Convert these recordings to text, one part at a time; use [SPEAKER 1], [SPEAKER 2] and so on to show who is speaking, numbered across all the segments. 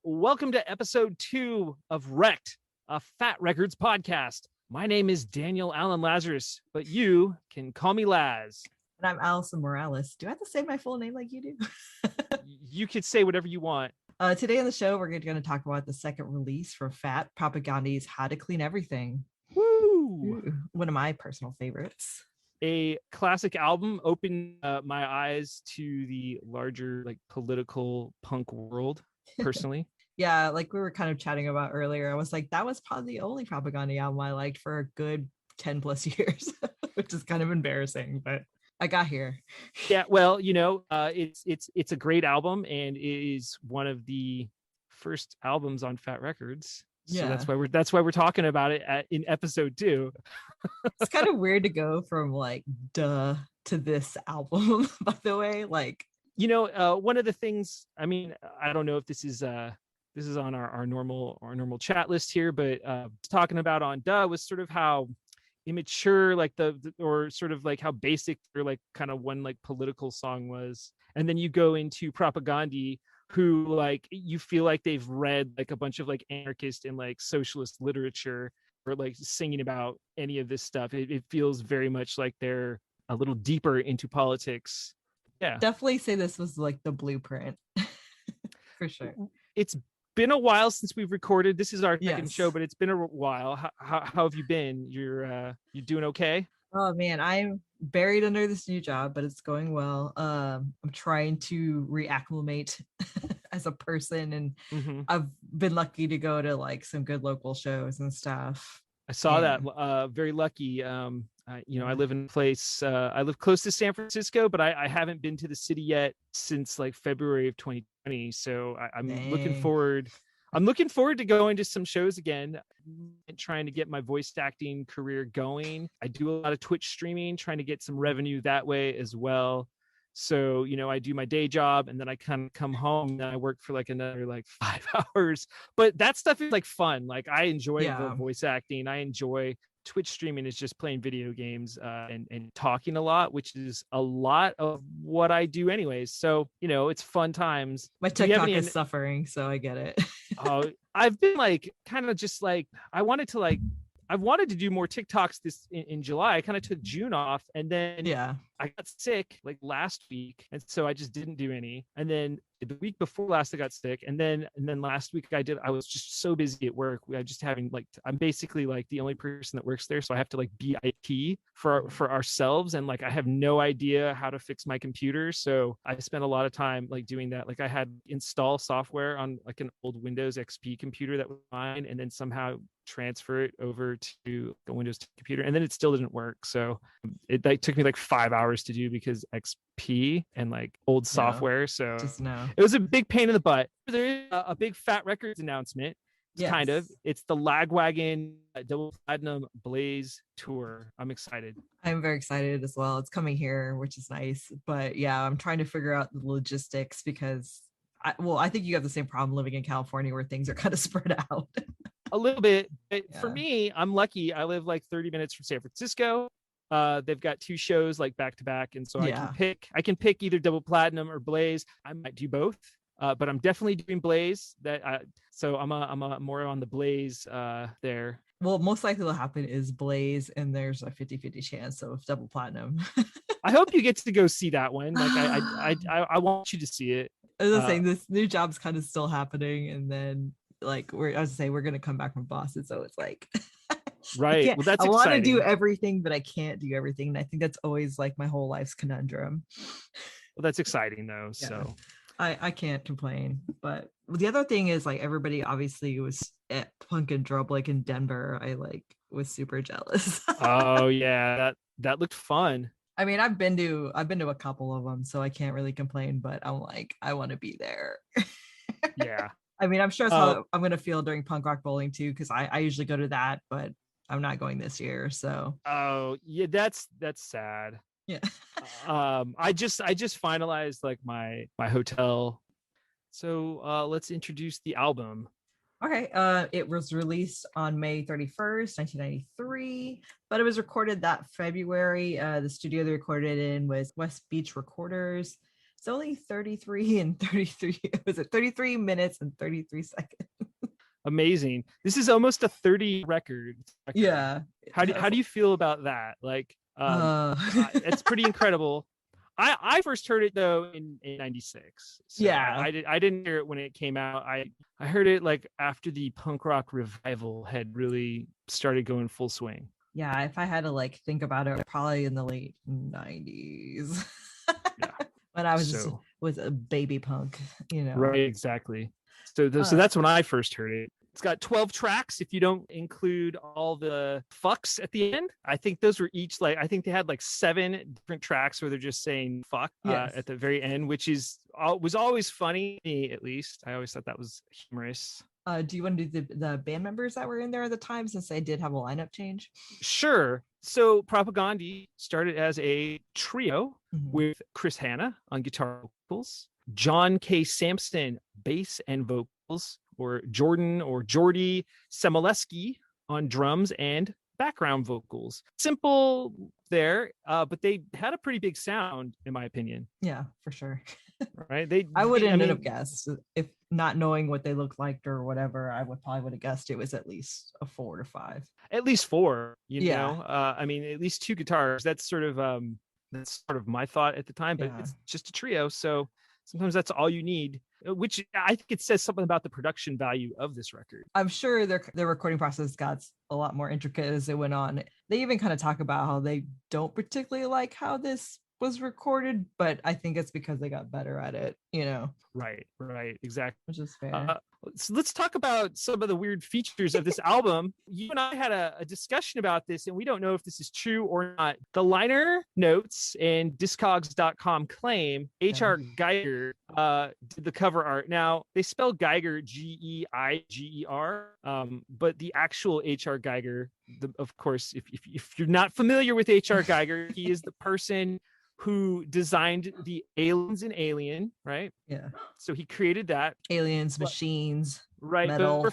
[SPEAKER 1] Welcome to episode 2 of Wrecked, a Fat Records podcast. My name is Daniel Allen Lazarus, but you can call me Laz.
[SPEAKER 2] And I'm Allison Morales. Do I have to say my full name like you do?
[SPEAKER 1] You could say whatever you want.
[SPEAKER 2] Today on the show, we're going to talk about the second release from Fat, Propagandhi's How to Clean Everything.
[SPEAKER 1] Woo!
[SPEAKER 2] Ooh, one of my personal favorites.
[SPEAKER 1] A classic album opened my eyes to the larger political punk world, personally.
[SPEAKER 2] Yeah, like we were kind of chatting about earlier, I was like, that was probably the only Propagandhi album I liked for a good 10 plus years, which is kind of embarrassing, but I got here.
[SPEAKER 1] Yeah, well, it's a great album, and it is one of the first albums on Fat Records. So
[SPEAKER 2] yeah,
[SPEAKER 1] that's why we're talking about it in episode 2.
[SPEAKER 2] It's kind of weird to go from like duh to this album, by the way. Like,
[SPEAKER 1] one of the things, I mean, I don't know if this is on our normal chat list here, but talking about on Duh was sort of how immature or sort of like how basic or like kind of one like political song was. And then you go into Propagandhi, who like you feel like they've read like a bunch of like anarchist and like socialist literature or like singing about any of this stuff. It feels very much like they're a little deeper into politics. Yeah,
[SPEAKER 2] definitely say this was like the blueprint. For sure.
[SPEAKER 1] It's been a while since we've recorded. This is our second show, but it's been a while. How have you been? You doing okay?
[SPEAKER 2] Oh man, I'm buried under this new job, but it's going well. I'm trying to reacclimate as a person, and I've been lucky to go to like some good local shows and stuff.
[SPEAKER 1] I saw that. Very lucky. I live in a place. I live close to San Francisco, but I haven't been to the city yet since like February of 2020. So I'm looking forward. I'm looking forward to going to some shows again and trying to get my voice acting career going. I do a lot of Twitch streaming, trying to get some revenue that way as well. So, I do my day job and then I kind of come home and I work for like another like 5 hours. But that stuff is like fun. Like I enjoy voice acting. I enjoy Twitch streaming is just playing video games and talking a lot, which is a lot of what I do anyways. So, it's fun times.
[SPEAKER 2] My TikTok is suffering, so I get it.
[SPEAKER 1] I've been like kind of just like I wanted to do more TikToks this in July. I kind of took June off, and then I got sick like last week, and so I just didn't do any. And then the week before last, I got sick, and then last week I was just so busy at work. I just having like I'm basically like the only person that works there, so I have to like be IT for ourselves, and like I have no idea how to fix my computer, so I spent a lot of time like doing that. Like I had install software on like an old Windows XP computer that was mine, and then somehow transfer it over to the Windows computer, and then it still didn't work. So it like took me like 5 hours to do because XP and like old software. So it was a big pain in the butt. There is a big Fat Records announcement. It's the Lagwagon Double Platinum Blaze tour. I'm excited.
[SPEAKER 2] I'm very excited as well. It's coming here, which is nice. But yeah, I'm trying to figure out the logistics because I think you have the same problem living in California where things are kind of spread out.
[SPEAKER 1] A little bit. For me, I'm lucky. I live like 30 minutes from San Francisco. They've got 2 shows like back to back, and so I can pick either Double Platinum or Blaze. I might do both, but I'm definitely doing Blaze. So I'm a more on the Blaze there.
[SPEAKER 2] Well, most likely what'll happen is Blaze, and there's a 50-50 chance of Double Platinum.
[SPEAKER 1] I hope you get to go see that one. Like I want you to see it.
[SPEAKER 2] I was saying this new job's kind of still happening, and then like we're gonna come back from Boston, so it's like
[SPEAKER 1] right. Well, that's
[SPEAKER 2] I
[SPEAKER 1] want
[SPEAKER 2] to do everything, but I can't do everything, and I think that's always like my whole life's conundrum.
[SPEAKER 1] Well, that's exciting though. Yeah. So
[SPEAKER 2] I can't complain. But the other thing is like everybody obviously was at Punk and Drublic in Denver. I like was super jealous.
[SPEAKER 1] Oh yeah, that looked fun.
[SPEAKER 2] I mean, I've been to a couple of them, so I can't really complain, but I'm like, I want to be there.
[SPEAKER 1] Yeah.
[SPEAKER 2] I mean, I'm sure that's how I'm going to feel during Punk Rock Bowling too, because I usually go to that, but I'm not going this year. So.
[SPEAKER 1] Oh yeah, that's sad.
[SPEAKER 2] Yeah.
[SPEAKER 1] I just finalized like my hotel. So let's introduce the album.
[SPEAKER 2] Okay. It was released on May 31st, 1993, but it was recorded that February. The studio they recorded it in was West Beach Recorders. It's only 33 and 33. Was it 33 minutes and 33 seconds?
[SPEAKER 1] Amazing. This is almost a 30 record.
[SPEAKER 2] Yeah.
[SPEAKER 1] How do you feel about that? Like, it's pretty incredible. I first heard it though in 96. So
[SPEAKER 2] yeah.
[SPEAKER 1] I didn't hear it when it came out. I heard it like after the punk rock revival had really started going full swing.
[SPEAKER 2] Yeah, if I had to like think about it, probably in the late 90s.
[SPEAKER 1] Yeah.
[SPEAKER 2] When I was a baby punk,
[SPEAKER 1] Right, exactly. So that's when I first heard it. It's got 12 tracks if you don't include all the fucks at the end. I think those were each I think they had 7 different tracks where they're just saying fuck at the very end, which was always funny, me at least. I always thought that was humorous.
[SPEAKER 2] Do you want to do the band members that were in there at the time, since they did have a lineup change?
[SPEAKER 1] Sure. So Propagandhi started as a trio with Chris Hanna on guitar vocals, John K. Sampson bass and vocals, or Jordy Semileski on drums and background vocals. Simple there, but they had a pretty big sound, in my opinion.
[SPEAKER 2] Yeah, for sure.
[SPEAKER 1] Right?
[SPEAKER 2] I wouldn't have guessed, if not knowing what they looked like or whatever. I would have guessed it was at least a 4 to 5.
[SPEAKER 1] At least 4, you know. I mean, at least 2 guitars. That's sort of my thought at the time. But it's just a trio, so sometimes that's all you need. Which I think it says something about the production value of this record.
[SPEAKER 2] I'm sure their recording process got a lot more intricate as it went on. They even kind of talk about how they don't particularly like how this was recorded, but I think it's because they got better at it, Right,
[SPEAKER 1] exactly.
[SPEAKER 2] Which is fair.
[SPEAKER 1] So let's talk about some of the weird features of this album. You and I had a discussion about this, and we don't know if this is true or not. The liner notes and Discogs.com claim H.R. Geiger did the cover art. Now, they spell Geiger Geiger, but the actual H.R. Geiger, of course, if you're not familiar with H.R. Geiger, he is the person who designed the aliens in Alien, right?
[SPEAKER 2] Yeah.
[SPEAKER 1] So he created that.
[SPEAKER 2] Aliens, machines,
[SPEAKER 1] right?
[SPEAKER 2] Metal.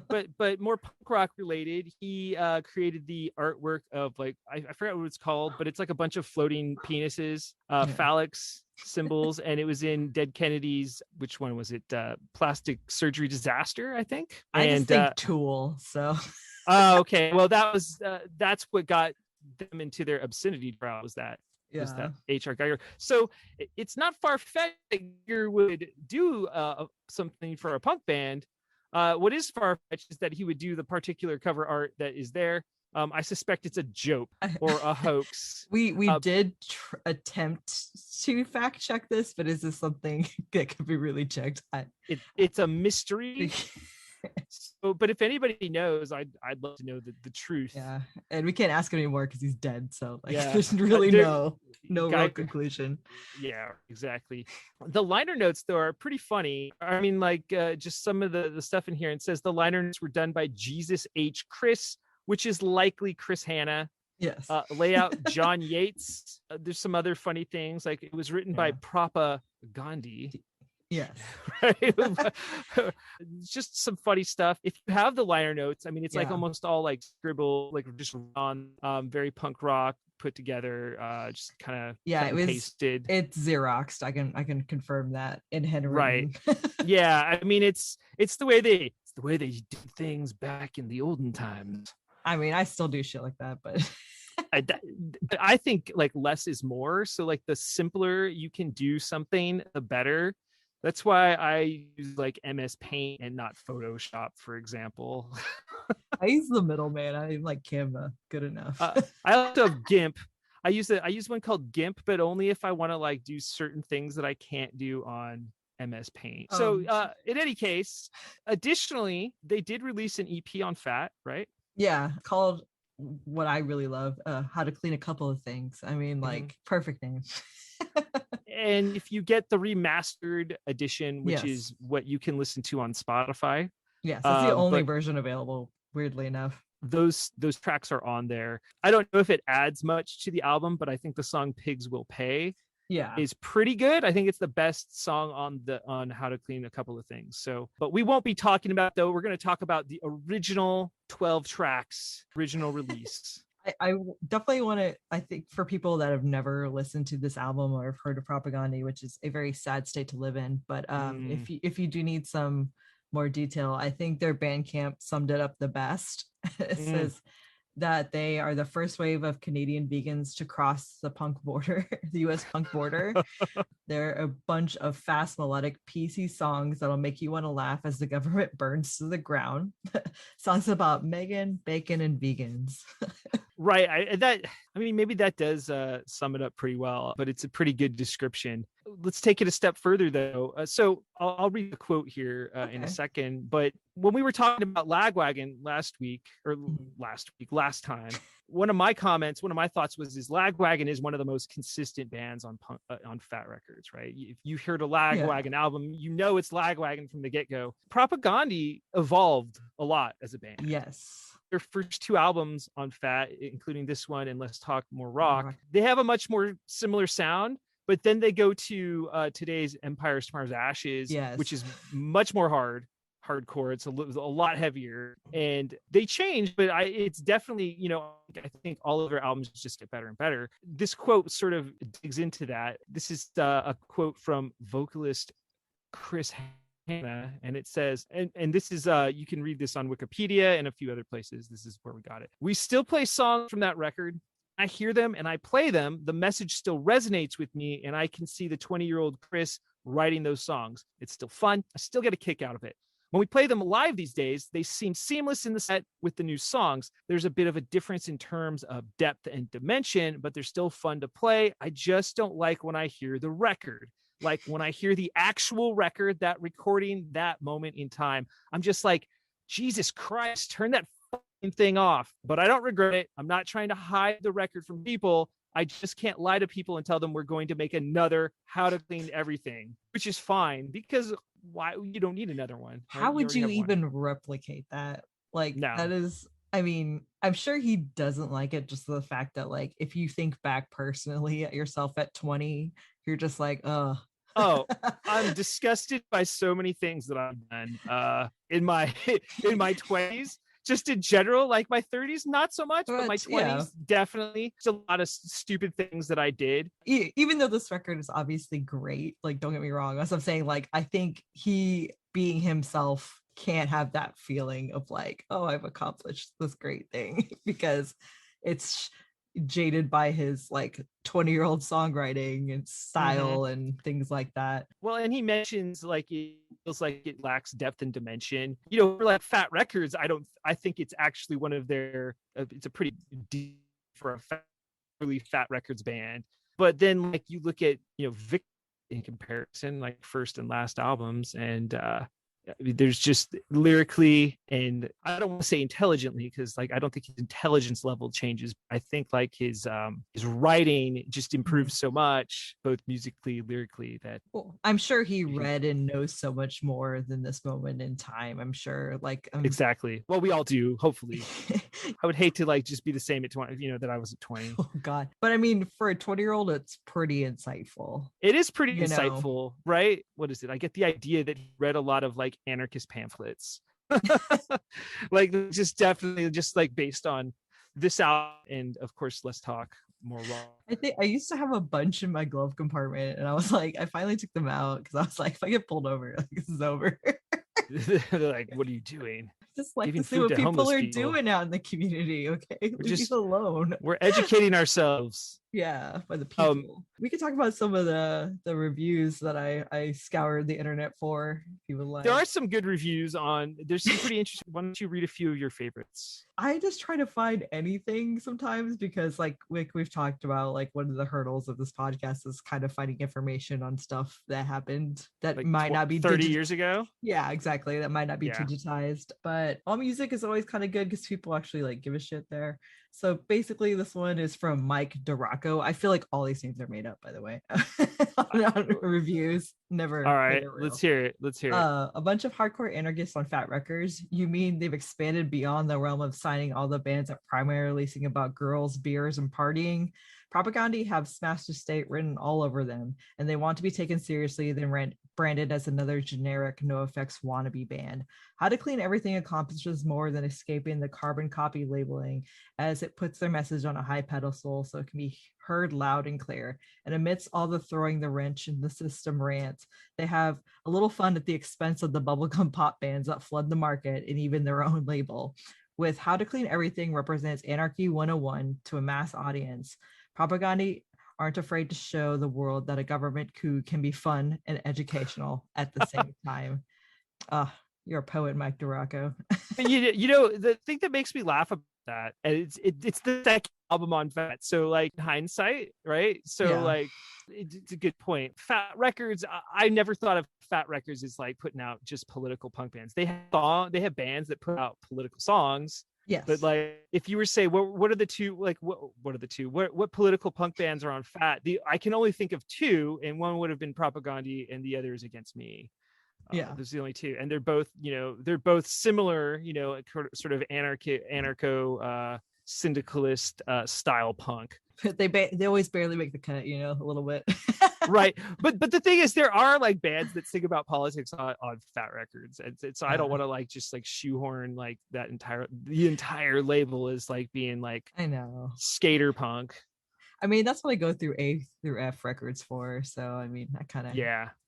[SPEAKER 1] But more punk rock related. He created the artwork of I forgot what it's called, but it's like a bunch of floating penises, phallics symbols, and it was in Dead Kennedy's. Which one was it? Plastic Surgery Disaster, I think.
[SPEAKER 2] I just think Tool. So.
[SPEAKER 1] Oh, okay. Well, that's what got them into their obscenity trial. Was that H.R. Geiger. So it's not far-fetched that Geiger would do something for a punk band. What is far-fetched is that he would do the particular cover art that is there. I suspect it's a joke or a hoax.
[SPEAKER 2] We did attempt to fact check this, but is this something that could be really checked?
[SPEAKER 1] It's a mystery. So, but if anybody knows, I'd love to know the truth.
[SPEAKER 2] Yeah, and we can't ask him anymore because he's dead. So there's really no real conclusion.
[SPEAKER 1] Yeah, exactly. The liner notes though are pretty funny. I mean, just some of the stuff in here. It says the liner notes were done by Jesus H. Chris, which is likely Chris Hanna.
[SPEAKER 2] Yes.
[SPEAKER 1] Layout John Yates. There's some other funny things, like it was written by Propagandhi.
[SPEAKER 2] Yes.
[SPEAKER 1] Right? Just some funny stuff. If you have the liner notes, I mean, it's almost all scribble, just on very punk rock put together, just kind of pasted.
[SPEAKER 2] It's Xeroxed. I can confirm that in handwritten.
[SPEAKER 1] Right. Yeah. I mean, it's the way they did things back in the olden times.
[SPEAKER 2] I mean, I still do shit like that, but
[SPEAKER 1] I think less is more. So the simpler you can do something, the better. That's why I use MS Paint and not Photoshop, for example.
[SPEAKER 2] I use the middleman. I like Canva. Good enough.
[SPEAKER 1] I also have GIMP. I use one called GIMP, but only if I want to do certain things that I can't do on MS Paint. So in any case, additionally, they did release an EP on Fat, right?
[SPEAKER 2] Yeah, called what I really love, How to Clean a Couple of Things. I mean, perfect name.
[SPEAKER 1] And if you get the remastered edition, which is what you can listen to on Spotify.
[SPEAKER 2] Yes, that's the only version available, weirdly enough.
[SPEAKER 1] Those tracks are on there. I don't know if it adds much to the album, but I think the song Pigs Will Pay is pretty good. I think it's the best song on How to Clean a Couple of Things. So, but we won't be talking about, though. We're going to talk about the original 12 tracks, original release.
[SPEAKER 2] I definitely want to, I think for people that have never listened to this album or have heard of Propagandhi, which is a very sad state to live in, but if you do need some more detail, I think their Bandcamp summed it up the best. It says that they are the first wave of Canadian vegans to cross the punk border, the US punk border. They're a bunch of fast melodic PC songs that'll make you want to laugh as the government burns to the ground. Songs about Megan, bacon, and vegans.
[SPEAKER 1] Right. I mean, maybe that does sum it up pretty well, but it's a pretty good description. Let's take it a step further, though. So I'll read the quote here in a second. But when we were talking about Lagwagon last time, one of my thoughts was Lagwagon is one of the most consistent bands on Fat Records, right? If you heard a Lagwagon album, you know it's Lagwagon from the get-go. Propagandhi evolved a lot as a band.
[SPEAKER 2] Yes.
[SPEAKER 1] Their first two albums on Fat, including this one and Let's Talk More Rock, they have a much more similar sound. But then they go to today's Empire Tomorrow's Ashes, which is much more hardcore. It's a lot heavier, and they change, but it's definitely, I think all of their albums just get better and better. This quote sort of digs into that. This is a quote from vocalist Chris Hanna, and it says, and this is you can read this on Wikipedia and a few other places. This is where we got it. We still play songs from that record. I hear them and I play them. The message still resonates with me, and I can see the 20-year-old Chris writing those songs. It's still fun. I still get a kick out of it. When we play them live these days, they seem seamless in the set with the new songs. There's a bit of a difference in terms of depth and dimension, but they're still fun to play. I just don't like when I hear the record. Like when I hear the actual record, that recording, that moment in time, I'm just like, Jesus Christ, turn that thing off. But I don't regret it. I'm not trying to hide the record from people. I just can't lie to people and tell them we're going to make another How to Clean Everything, which is fine, because why? You don't need another one. Right?
[SPEAKER 2] How would you even replicate that? Like, no. That is, I mean, I'm sure he doesn't like it, just the fact that, like, if you think back personally at yourself at 20, you're just like, oh,
[SPEAKER 1] I'm disgusted by so many things that I've done in my 20s. Just in general, like my 30s, not so much, but my 20s, definitely. There's a lot of stupid things that I did.
[SPEAKER 2] Even though this record is obviously great, like, don't get me wrong. As I'm saying, like, I think he, being himself, can't have that feeling of like, oh, I've accomplished this great thing, because it's jaded by his like 20-year-old songwriting and style and things like that.
[SPEAKER 1] Well, and he mentions like it feels like it lacks depth and dimension. For like Fat Records, I think it's actually one of their it's a pretty deep for a really Fat Records band. But then like you look at Vic in comparison, like first and last albums, and there's just lyrically, and I don't want to say intelligently, because like I don't think his intelligence level changes. I think like his writing just improves so much, both musically, lyrically, that
[SPEAKER 2] I'm sure he read and knows so much more than this moment in time. I'm sure, like
[SPEAKER 1] exactly. Well, we all do, hopefully. I would hate to like just be the same at 20, that I was at 20.
[SPEAKER 2] Oh God. But I mean, for a 20-year-old, it's pretty insightful.
[SPEAKER 1] It is pretty insightful, right? What is it? I get the idea that he read a lot of like anarchist pamphlets. Like just definitely just like based on this album, and of course Let's Talk More Raw.
[SPEAKER 2] I think I used to have a bunch in my glove compartment, and I was like, I finally took them out because I was like, if I get pulled over, like, this is over.
[SPEAKER 1] They're like, what are you doing?
[SPEAKER 2] Just like to see what people are doing out in the community. Okay, leave alone.
[SPEAKER 1] We're educating ourselves.
[SPEAKER 2] Yeah, by the people. We could talk about some of the reviews that I scoured the internet for, if you would like.
[SPEAKER 1] There are some good reviews on. There's some pretty interesting. Why don't you read a few of your favorites?
[SPEAKER 2] I just try to find anything sometimes, because like we've talked about, like one of the hurdles of this podcast is kind of finding information on stuff that happened that like might not be
[SPEAKER 1] 30 years ago.
[SPEAKER 2] Yeah, exactly. That might not be digitized, but all music is always kind of good because people actually like give a shit there. So basically this one is from Mike Duraco. I feel like all these names are made up, by the way. on reviews. Never.
[SPEAKER 1] All right, let's hear it.
[SPEAKER 2] A bunch of hardcore anarchists on Fat Records. You mean they've expanded beyond the realm of signing all the bands that primarily sing about girls, beers, and partying? Propagandhi have Smashed the State written all over them, and they want to be taken seriously, then rant branded as another generic NoFX wannabe band. How to Clean Everything accomplishes more than escaping the carbon copy labeling, as it puts their message on a high pedestal so it can be heard loud and clear. And amidst all the throwing the wrench in the system rants, they have a little fun at the expense of the bubblegum pop bands that flood the market and even their own label. With How to Clean Everything represents Anarchy 101 to a mass audience. Propagandhi aren't afraid to show the world that a government coup can be fun and educational at the same time. You're a poet, Mike Duraco.
[SPEAKER 1] you know, the thing that makes me laugh about that, and it's the second album on Fat. So like hindsight, right? So yeah. Like it's a good point. Fat Records, I never thought of Fat Records as like putting out just political punk bands. They have bands that put out political songs.
[SPEAKER 2] Yes.
[SPEAKER 1] But like, if you were to say, what are the two? Like, what are the two? What political punk bands are on Fat? I can only think of two, and one would have been Propagandhi, and the other is Against Me.
[SPEAKER 2] Yeah,
[SPEAKER 1] those are the only two, and they're both, you know, they're both similar, you know, sort of anarcho syndicalist style punk.
[SPEAKER 2] They always barely make the cut, you know, a little bit.
[SPEAKER 1] Right, but the thing is, there are like bands that sing about politics on Fat Records, and so I don't want to like just like shoehorn like the entire label is like being like,
[SPEAKER 2] I know,
[SPEAKER 1] skater punk.
[SPEAKER 2] I mean, that's what I go through A through F records for. So, I mean,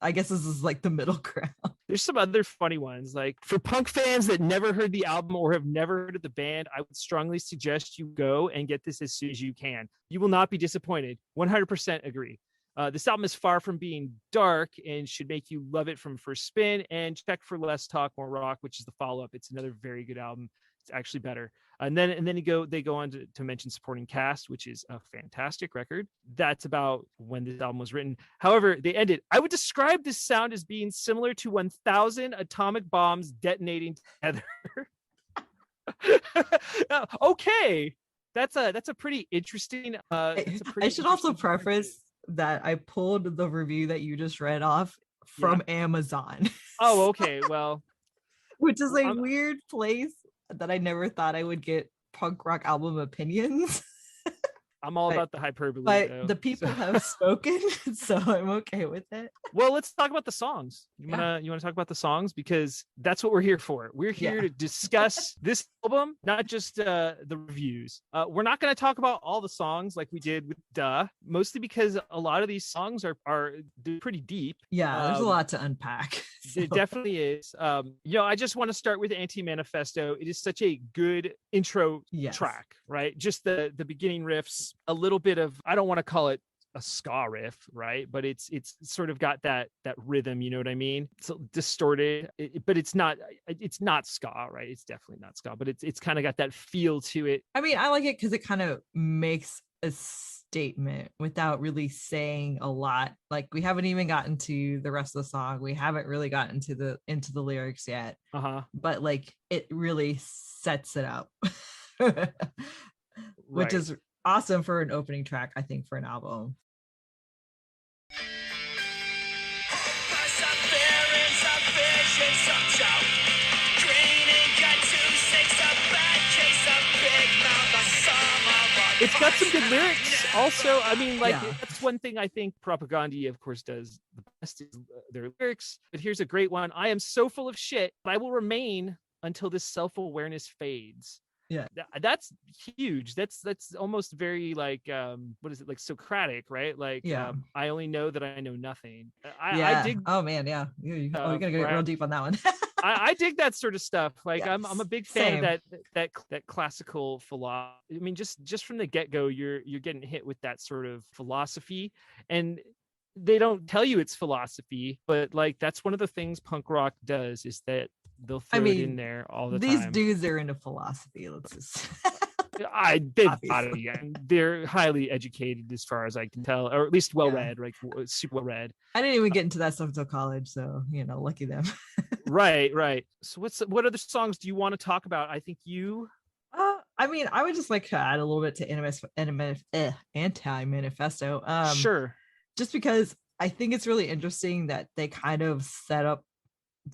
[SPEAKER 2] I guess this is like the middle ground.
[SPEAKER 1] There's some other funny ones. Like, for punk fans that never heard the album or have never heard of the band, I would strongly suggest you go and get this as soon as you can. You will not be disappointed. 100% agree. This album is far from being dark and should make you love it from first spin. And check for Less Talk, More Rock, which is the follow-up. It's another very good album. It's actually better. And then they go on to mention Supporting Cast, which is a fantastic record. That's about when this album was written. However, they ended. I would describe this sound as being similar to 1,000 atomic bombs detonating together. Okay, that's a pretty interesting.
[SPEAKER 2] I should also preface that I pulled the review that you just read off from Amazon.
[SPEAKER 1] Oh, okay. Well,
[SPEAKER 2] which is a weird place that I never thought I would get punk rock album opinions.
[SPEAKER 1] I'm all about the hyperbole.
[SPEAKER 2] But the people have spoken, so I'm okay with it.
[SPEAKER 1] Well, let's talk about the songs. You wanna talk about the songs, because that's what we're here for. We're here to discuss this album, not just the reviews. We're not going to talk about all the songs like we did with Duh, mostly because a lot of these songs are pretty deep.
[SPEAKER 2] Yeah, there's a lot to unpack.
[SPEAKER 1] So. It definitely is. You know, I just want to start with Anti-Manifesto. It is such a good intro track, right? Just the beginning riffs, a little bit of, I don't want to call it a ska riff, right? But it's sort of got that rhythm, you know what I mean? It's distorted, but it's not ska, right? It's definitely not ska, but it's kind of got that feel to it.
[SPEAKER 2] I mean, I like it because it kind of makes a statement without really saying a lot. Like, we haven't even gotten to the rest of the song. We haven't really gotten into the lyrics yet. But like, it really sets it up. Which is awesome for an opening track, I think, for an album.
[SPEAKER 1] It's got some good lyrics also. I mean, like, that's one thing I think Propagandhi, of course, does the best is their lyrics. But here's a great one. I am so full of shit, but I will remain until this self-awareness fades.
[SPEAKER 2] Yeah,
[SPEAKER 1] that's huge. That's almost very like what is it, like Socratic, right? Like, I only know that I know nothing. I dig.
[SPEAKER 2] Oh man, yeah. You're gonna get real deep on that one.
[SPEAKER 1] I dig that sort of stuff. Like, I'm a big fan of that classical philosophy. I mean, just from the get-go, you're getting hit with that sort of philosophy, and they don't tell you it's philosophy, but like, that's one of the things punk rock does, is that they'll throw it in there all the time.
[SPEAKER 2] These dudes are into philosophy. Let's just
[SPEAKER 1] they're highly educated, as far as I can tell, or at least well-read, like super well-read.
[SPEAKER 2] I didn't even get into that stuff until college, so lucky them.
[SPEAKER 1] Right. So what other songs do you want to talk about? I think you
[SPEAKER 2] I mean, I would just like to add a little bit to Anti-Manifesto.
[SPEAKER 1] Sure.
[SPEAKER 2] Just because I think it's really interesting that they kind of set up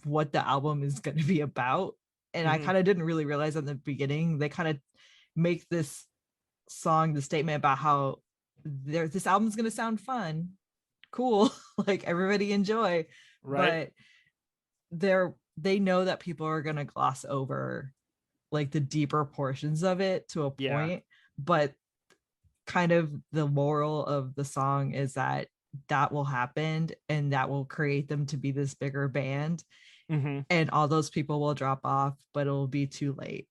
[SPEAKER 2] what the album is going to be about. And I kind of didn't really realize in the beginning. They kind of make this song the statement about how this album is going to sound fun, cool, like everybody enjoy, but they know that people are going to gloss over like the deeper portions of it to a point, but kind of the moral of the song is that will happen and that will create them to be this bigger band, and all those people will drop off, but it'll be too late.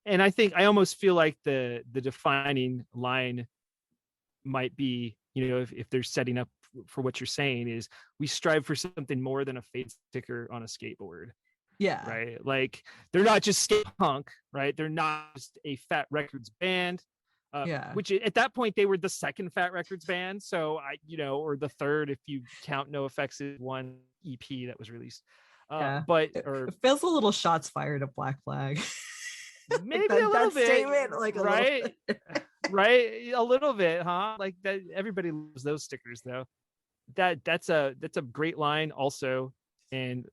[SPEAKER 1] And I think I almost feel like the defining line might be, you know, if they're setting up for what you're saying, is we strive for something more than a fade sticker on a skateboard.
[SPEAKER 2] Yeah.
[SPEAKER 1] Right. Like they're not just skate punk, right? They're not just a Fat Records band. Which at that point they were the second Fat Records band. So or the third if you count NoFX's one EP that was released. But
[SPEAKER 2] it feels a little shots fired at Black Flag.
[SPEAKER 1] Maybe a little bit. Statement, like right, right, a little bit, huh? Like that. Everybody loves those stickers, though. That's a great line, also, and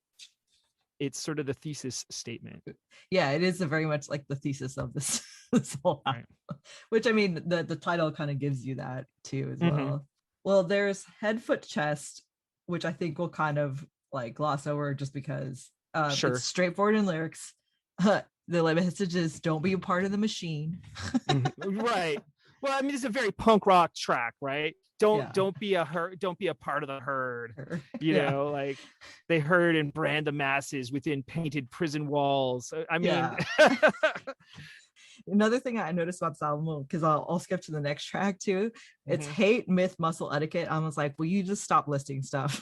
[SPEAKER 1] it's sort of the thesis statement.
[SPEAKER 2] Yeah, it is very much like the thesis of this whole album, which I mean, the title kind of gives you that too as well. Well, there's Head, Foot, Chest, which I think we'll kind of like gloss over just because it's straightforward in lyrics. The message is don't be a part of the machine.
[SPEAKER 1] Right. Well, I mean, it's a very punk rock track, right? Don't be a part of the herd. You know, like they herd and brand the masses within painted prison walls. I mean,
[SPEAKER 2] another thing I noticed about this album, because I'll skip to the next track too. It's Hate, Myth, Muscle, Etiquette. I was like, will you just stop listing stuff?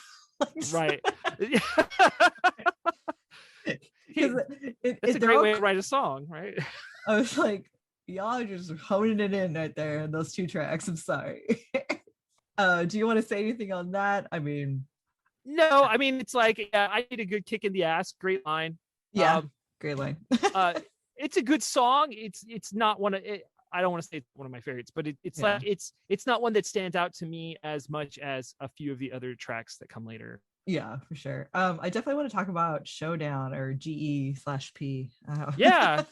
[SPEAKER 1] Right. It's a great way to write a song, right?
[SPEAKER 2] I was like, y'all are just honing it in right there in those two tracks. I'm sorry. Do you want to say anything on that? I mean,
[SPEAKER 1] no, I mean, it's like, I need a good kick in the ass. Great line.
[SPEAKER 2] Great line.
[SPEAKER 1] It's a good song. It's not one of it. I don't want to say it's one of my favorites, but like it's not one that stands out to me as much as a few of the other tracks that come later.
[SPEAKER 2] Yeah, for sure. I definitely want to talk about Showdown, or GE/P.
[SPEAKER 1] Yeah.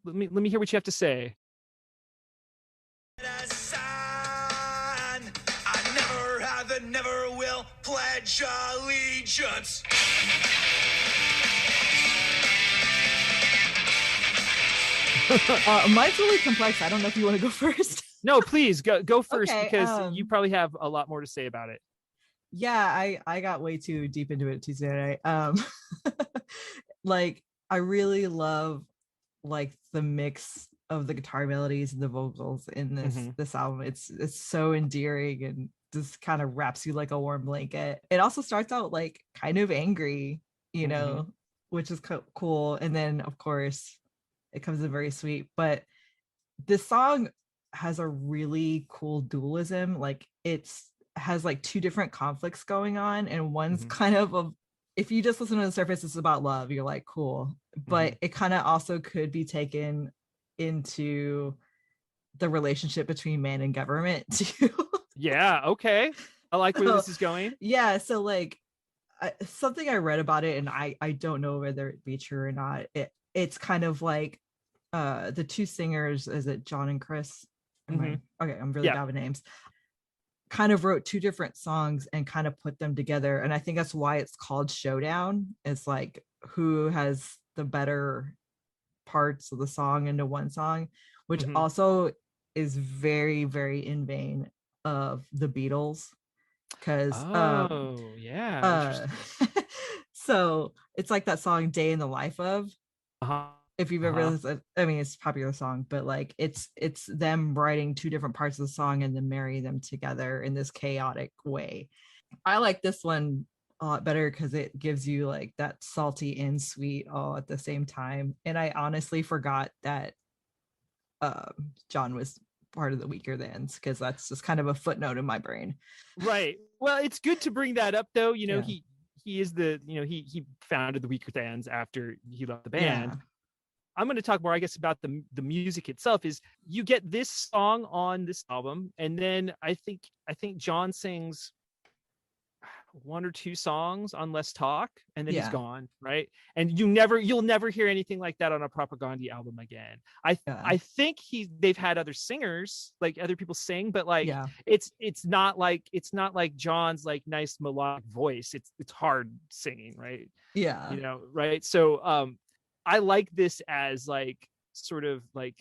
[SPEAKER 1] Let me hear what you have to say.
[SPEAKER 3] I never have and never will pledge allegiance.
[SPEAKER 2] Mine's really complex. I don't know if you want to go first.
[SPEAKER 1] No, please go first, because you probably have a lot more to say about it.
[SPEAKER 2] Yeah, I got way too deep into it Tuesday night. Like I really love like the mix of the guitar melodies and the vocals in this album. It's so endearing and just kind of wraps you like a warm blanket. It also starts out like kind of angry, you know, which is cool, and then of course it comes in very sweet. But this song has a really cool dualism. Like has like two different conflicts going on, and one's kind of if you just listen to the surface, it's about love, you're like cool, but it kind of also could be taken into the relationship between man and government too.
[SPEAKER 1] Yeah, okay, I like where this is going.
[SPEAKER 2] Yeah, so like something I read about it, and I don't know whether it be true or not, it's kind of like the two singers, is it John and Chris? Okay, I'm really bad with names. Kind of wrote two different songs and kind of put them together, and I think that's why it's called Showdown. It's like who has the better parts of the song into one song, which also is very, very in vein of the Beatles, because so it's like that song Day in the Life of. If you've ever listened, I mean, it's a popular song, but like it's them writing two different parts of the song and then marry them together in this chaotic way. I like this one a lot better because it gives you like that salty and sweet all at the same time. And I honestly forgot that John was part of the Weaker Thans, because that's just kind of a footnote in my brain.
[SPEAKER 1] Right. Well, it's good to bring that up, though. You know, he is he founded the Weaker Thans after he left the band. I'm going to talk more, I guess, about the music itself. Is you get this song on this album, and then I think John sings, one or two songs on Less Talk, and then he's gone, right? And you'll never hear anything like that on a Propagandhi album again. I think they've had other singers, like other people sing, but like it's not like John's like nice melodic voice. It's hard singing, right?
[SPEAKER 2] Yeah.
[SPEAKER 1] You know, right? So I like this as like sort of like,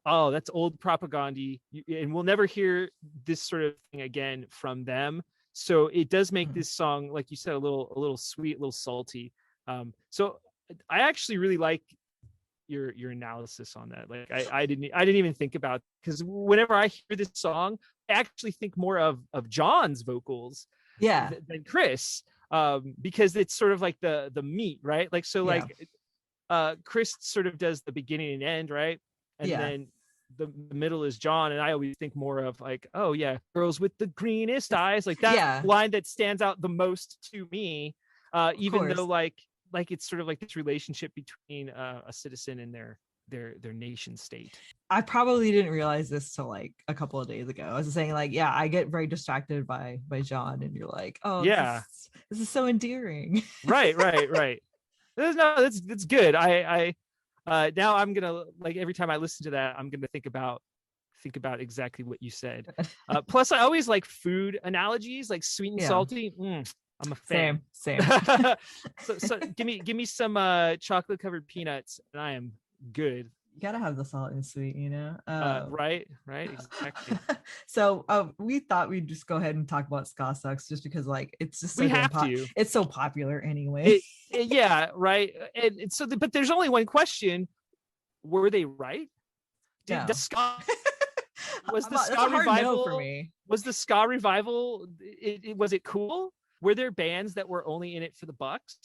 [SPEAKER 1] oh, that's old Propagandhi, and we'll never hear this sort of thing again from them. So it does make this song, like you said, a little sweet, a little salty. So I actually really like your analysis on that. Like I didn't even think about, because whenever I hear this song, I actually think more of John's vocals than Chris, because it's sort of like the meat, right? Like, so like Chris sort of does the beginning and end, right? And then the middle is John, and I always think more of like, oh yeah, girls with the greenest eyes, like that line that stands out the most to me, even though like it's sort of like this relationship between a citizen and their nation state.
[SPEAKER 2] I probably didn't realize this till like a couple of days ago. I was saying like, I get very distracted by John, and you're like, oh yeah, this is so endearing.
[SPEAKER 1] right. That's good. I now I'm gonna, like, every time I listen to that, I'm gonna think about exactly what you said. Plus, I always like food analogies, like sweet and salty. I'm a fan.
[SPEAKER 2] Same.
[SPEAKER 1] so give me some chocolate covered peanuts, and I am good.
[SPEAKER 2] You gotta have the salt and sweet, you know.
[SPEAKER 1] Right, exactly.
[SPEAKER 2] So we thought we'd just go ahead and talk about Ska Sucks, just because like it's just so it's so popular anyway.
[SPEAKER 1] Yeah, right. And so, but there's only one question: were they right? Did the ska was the ska revival
[SPEAKER 2] for me?
[SPEAKER 1] Was the ska revival? Was it cool? Were there bands that were only in it for the bucks?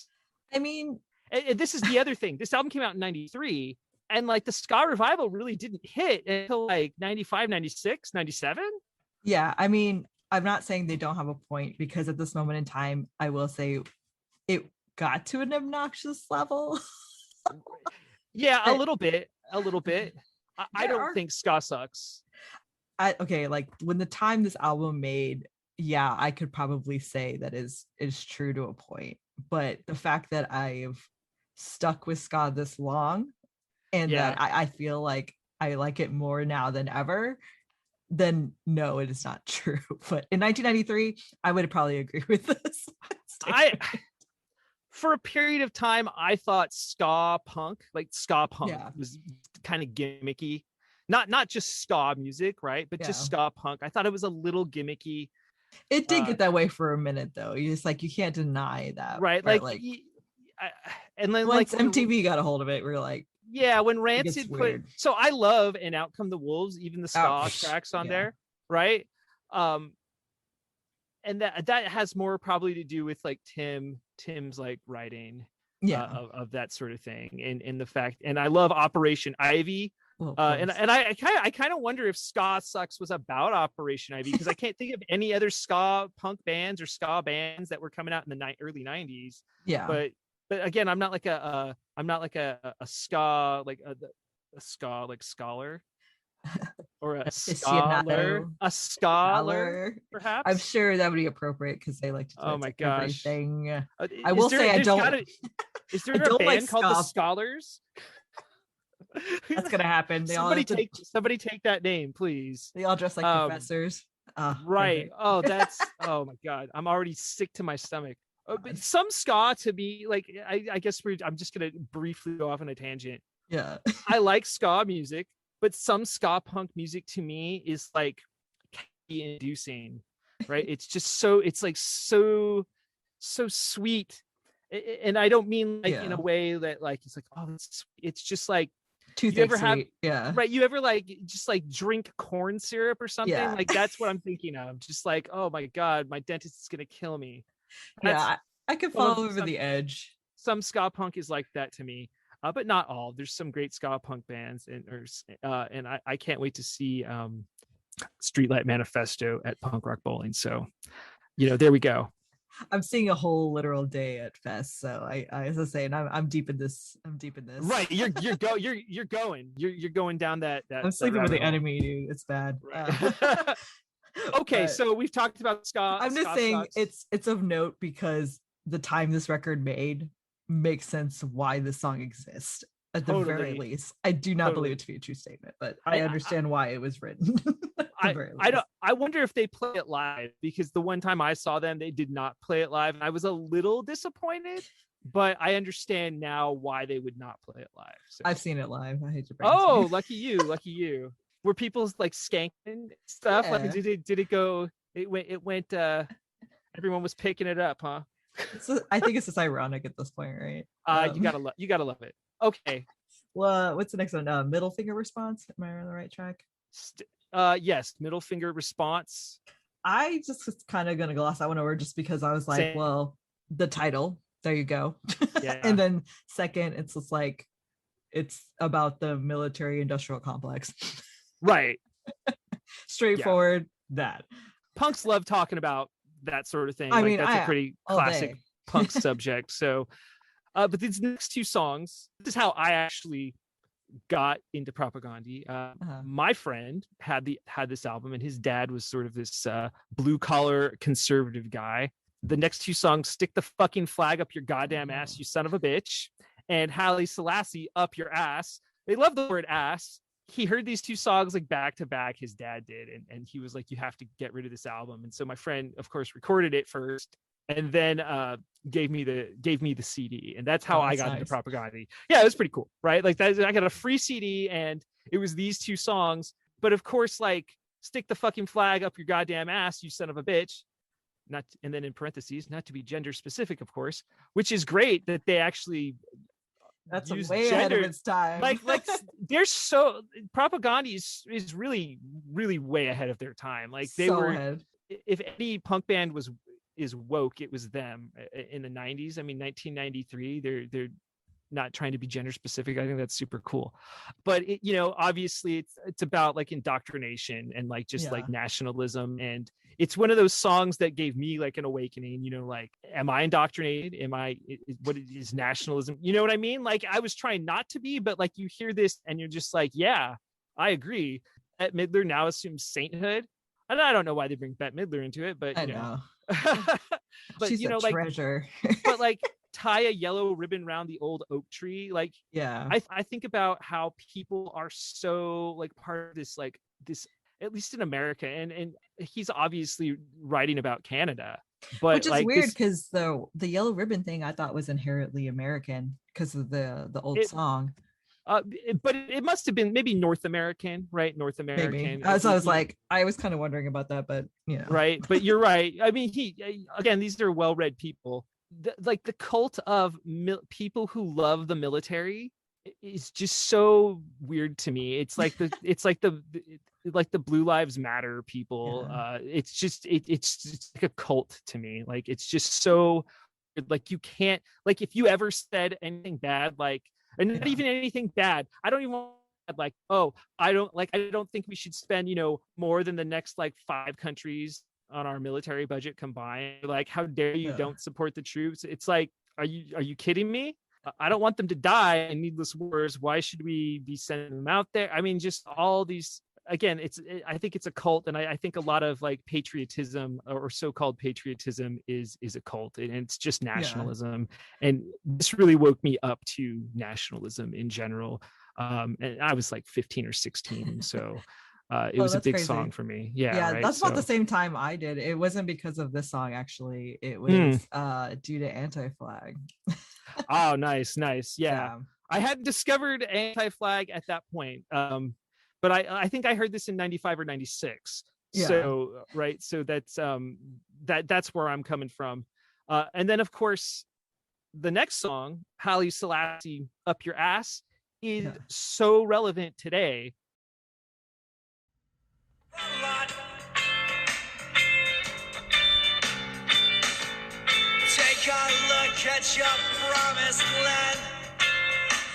[SPEAKER 2] I mean,
[SPEAKER 1] and this is the other thing. This album came out in '93. And like the ska revival really didn't hit until like 95, 96, 97.
[SPEAKER 2] Yeah. I mean, I'm not saying they don't have a point, because at this moment in time, I will say it got to an obnoxious level.
[SPEAKER 1] Yeah, a little bit. I don't think ska sucks.
[SPEAKER 2] Okay, like when the time this album made, I could probably say that is true to a point. But the fact that I've stuck with ska this long, and that I feel like I like it more now than ever, then no, it is not true. But in 1993, I would probably agree with this.
[SPEAKER 1] For a period of time, I thought ska punk was kind of gimmicky. Not just ska music, right? But just ska punk. I thought it was a little gimmicky.
[SPEAKER 2] It did get that way for a minute, though. You can't deny that,
[SPEAKER 1] right? And then
[SPEAKER 2] once MTV got a hold of it, we're like,
[SPEAKER 1] when Rancid so I love And Out Come the Wolves, even the ska tracks on there, right? And that has more probably to do with like Tim's like writing of that sort of thing, and the fact, and I love Operation Ivy. And I kind of wonder if Ska Sucks was about Operation Ivy, because I can't think of any other ska punk bands or ska bands that were coming out in the early 90s. But again, I'm not like a ska, like a ska like scholar, or a scholar perhaps.
[SPEAKER 2] I'm sure that would be apropриate, because they like to
[SPEAKER 1] oh my gosh
[SPEAKER 2] everything. I will say I don't.
[SPEAKER 1] Is there a band called the Scholars?
[SPEAKER 2] That's gonna happen.
[SPEAKER 1] Somebody take that name, please.
[SPEAKER 2] They all dress like professors.
[SPEAKER 1] Right. Oh, that's oh my god. I'm already sick to my stomach. But some ska to me, like I guess I'm just gonna briefly go off on a tangent.
[SPEAKER 2] Yeah.
[SPEAKER 1] I like ska music, but some ska punk music to me is like inducing, right? It's just so sweet. And I don't mean like in a way that like it's like, oh, it's just like,
[SPEAKER 2] you ever have
[SPEAKER 1] right, you ever like just like drink corn syrup or something? Like that's what I'm thinking of. Just like, oh my god, my dentist is gonna kill me.
[SPEAKER 2] I could fall over the edge.
[SPEAKER 1] Some ska punk is like that to me, but not all. There's some great ska punk bands, and I can't wait to see Streetlight Manifesto at Punk Rock Bowling. So, there we go.
[SPEAKER 2] I'm seeing a whole literal day at Fest, so I as I say, and I'm deep in this.
[SPEAKER 1] Right, you're going down that.
[SPEAKER 2] I'm sleeping with the enemy, dude. It's bad.
[SPEAKER 1] Right. Okay, so we've talked about ska.
[SPEAKER 2] I'm just saying it's of note because the time this record made makes sense why this song exists. At the very least, I do not believe it to be a true statement, but I understand why it was written.
[SPEAKER 1] I wonder if they play it live, because the one time I saw them, they did not play it live, and I was a little disappointed. But I understand now why they would not play it live. So.
[SPEAKER 2] I've seen it live. I hate to
[SPEAKER 1] bring it lucky you. Were people like skanking stuff? Yeah. Like did it go? It went. Everyone was picking it up, huh?
[SPEAKER 2] I think it's just ironic at this point, right?
[SPEAKER 1] You gotta love it. Okay.
[SPEAKER 2] Well, what's the next one? Middle finger response. Am I on the right track?
[SPEAKER 1] Yes, middle finger response.
[SPEAKER 2] I just was kind of gonna gloss that one over just because I was like, well, the title. There you go. Yeah. And then second, it's just like it's about the military industrial complex.
[SPEAKER 1] Right.
[SPEAKER 2] Straightforward. That
[SPEAKER 1] punks love talking about that sort of thing. I mean, that's a pretty classic punk subject. So but these next two songs, this is how I actually got into Propagandhi. My friend had this album, and his dad was sort of this blue collar conservative guy. The next two songs, Stick the Fucking Flag Up Your Goddamn Ass, You Son of a Bitch, and Haile Selassie, Up Your Ass. They love the word ass. He heard these two songs like back to back, his dad did, and he was like, you have to get rid of this album. And so my friend, of course, recorded it first and then gave me the CD, and that's how I got into Propagandhi. Yeah, it was pretty cool, right? Like I got a free CD, and it was these two songs. But of course, like Stick the Fucking Flag Up Your Goddamn Ass, You Son of a Bitch. And then in parentheses, not to be gender specific, of course, which is great that they actually.
[SPEAKER 2] That's way ahead of its time.
[SPEAKER 1] like they're so Propagandhi is really, really way ahead of their time. Like they were ahead. If any punk band is woke, it was them in the 90s. I mean, 1993, they're not trying to be gender specific. I think that's super cool. But obviously it's about like indoctrination and like just like nationalism, and it's one of those songs that gave me like an awakening, like, am I indoctrinated? What is nationalism? You know what I mean? Like I was trying not to be, but like you hear this and you're just like, yeah, I agree. Bette Midler now assumes sainthood. And I don't know why they bring Bette Midler into it, but
[SPEAKER 2] I know.
[SPEAKER 1] But
[SPEAKER 2] she's a treasure.
[SPEAKER 1] But like tie a yellow ribbon around the old oak tree. Like,
[SPEAKER 2] yeah,
[SPEAKER 1] I think about how people are so like part of this, like this, at least in America, and he's obviously writing about Canada, but
[SPEAKER 2] which is like weird because the yellow ribbon thing I thought was inherently American because of the old song.
[SPEAKER 1] But it must have been maybe North American, right? North American.
[SPEAKER 2] So I was like, I was kind of wondering about that, but
[SPEAKER 1] right. But you're right. I mean, again, these are well-read people. Like the cult of people who love the military is just so weird to me. It's like the Blue Lives Matter people. It's just it's like a cult to me. Like it's just so like you can't, like if you ever said anything bad, like, and not even anything bad, I don't even want like, oh, I don't think we should spend more than the next like 5 countries on our military budget combined. Like, how dare you don't support the troops? It's like, are you kidding me? I don't want them to die in needless wars. Why should we be sending them out there? I mean, just all these, again, I think it's a cult. And I think a lot of like patriotism or so-called patriotism is a cult, and it's just nationalism. And this really woke me up to nationalism in general. And I was like 15 or 16. So it was a big crazy song for me. Yeah. Right?
[SPEAKER 2] That's about the same time I did. It wasn't because of this song, actually. It was due to Anti-Flag.
[SPEAKER 1] Oh, nice. Yeah. I hadn't discovered Anti-Flag at that point. But I think I heard this in 95 or 96. Yeah. So, right. So that's where I'm coming from. And then of course, the next song, Haile Selassie, Up Your Ass, is so relevant today.
[SPEAKER 3] Take a look at your promised land.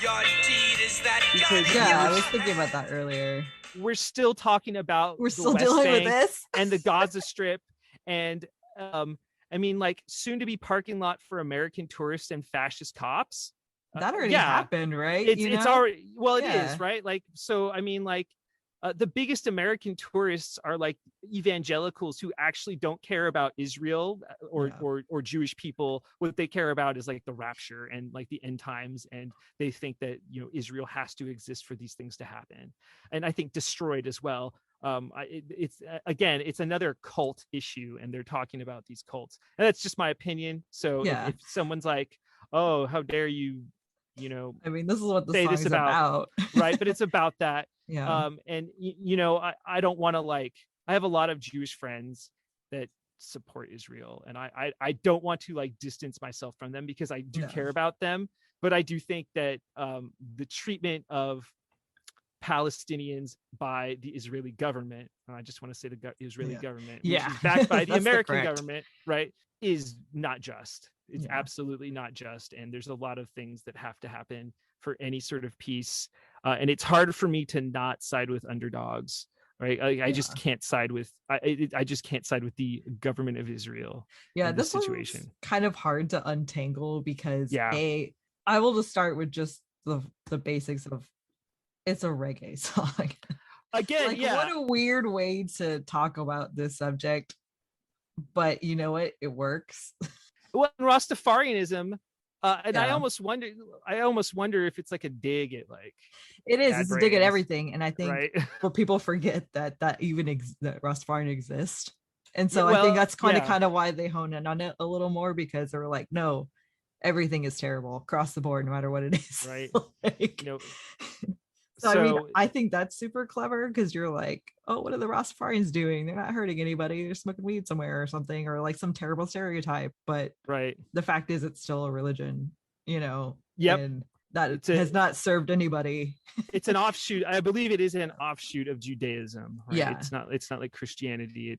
[SPEAKER 3] Your deed is that.
[SPEAKER 2] Because I was thinking about that earlier.
[SPEAKER 1] We're still talking about.
[SPEAKER 2] We're still dealing with this
[SPEAKER 1] and the Gaza Strip, and I mean, like soon to be parking lot for American tourists and fascist cops.
[SPEAKER 2] That already happened, right?
[SPEAKER 1] It's already, well, it is, right? Like, so I mean, like, the biggest American tourists are like evangelicals who actually don't care about Israel or Jewish people. What they care about is like the rapture and like the end times, and they think that Israel has to exist for these things to happen, and I think destroyed as well. It's another cult issue, and they're talking about these cults, and that's just my opinion. So if someone's like, "Oh, how dare you,"
[SPEAKER 2] I mean, this is what the
[SPEAKER 1] say
[SPEAKER 2] song
[SPEAKER 1] this
[SPEAKER 2] is about.
[SPEAKER 1] right? But it's about that.
[SPEAKER 2] Yeah.
[SPEAKER 1] And I don't want to I have a lot of Jewish friends that support Israel, and I don't want to like distance myself from them because I do care about them. But I do think that the treatment of Palestinians by the Israeli government, and I just want to say the Israeli government, which is backed by the American government, right, is not just. It's absolutely not just. And there's a lot of things that have to happen for any sort of peace. And it's hard for me to not side with underdogs, right? I just can't side with, I just can't side with the government of Israel.
[SPEAKER 2] Yeah,
[SPEAKER 1] in this situation
[SPEAKER 2] kind of hard to untangle because I will just start with just the basics of it's a reggae song.
[SPEAKER 1] Again,
[SPEAKER 2] what a weird way to talk about this subject. But you know what? It works.
[SPEAKER 1] Well, Rastafarianism, and I almost wonder if it's like a dig at like
[SPEAKER 2] it is. It's a dig at everything, and I think
[SPEAKER 1] but
[SPEAKER 2] people forget that even that Rastafarian exists, and so I think that's kind of why they hone in on it a little more because they were like, no, everything is terrible across the board, no matter what it is.
[SPEAKER 1] Right.
[SPEAKER 2] So, I mean, I think that's super clever because you're like, oh, what are the Rastafarians doing? They're not hurting anybody. They're smoking weed somewhere or something, or like some terrible stereotype. But the fact is, it's still a religion, and that has not served anybody.
[SPEAKER 1] It's an offshoot. I believe it is an offshoot of Judaism. Right?
[SPEAKER 2] Yeah,
[SPEAKER 1] it's not like Christianity.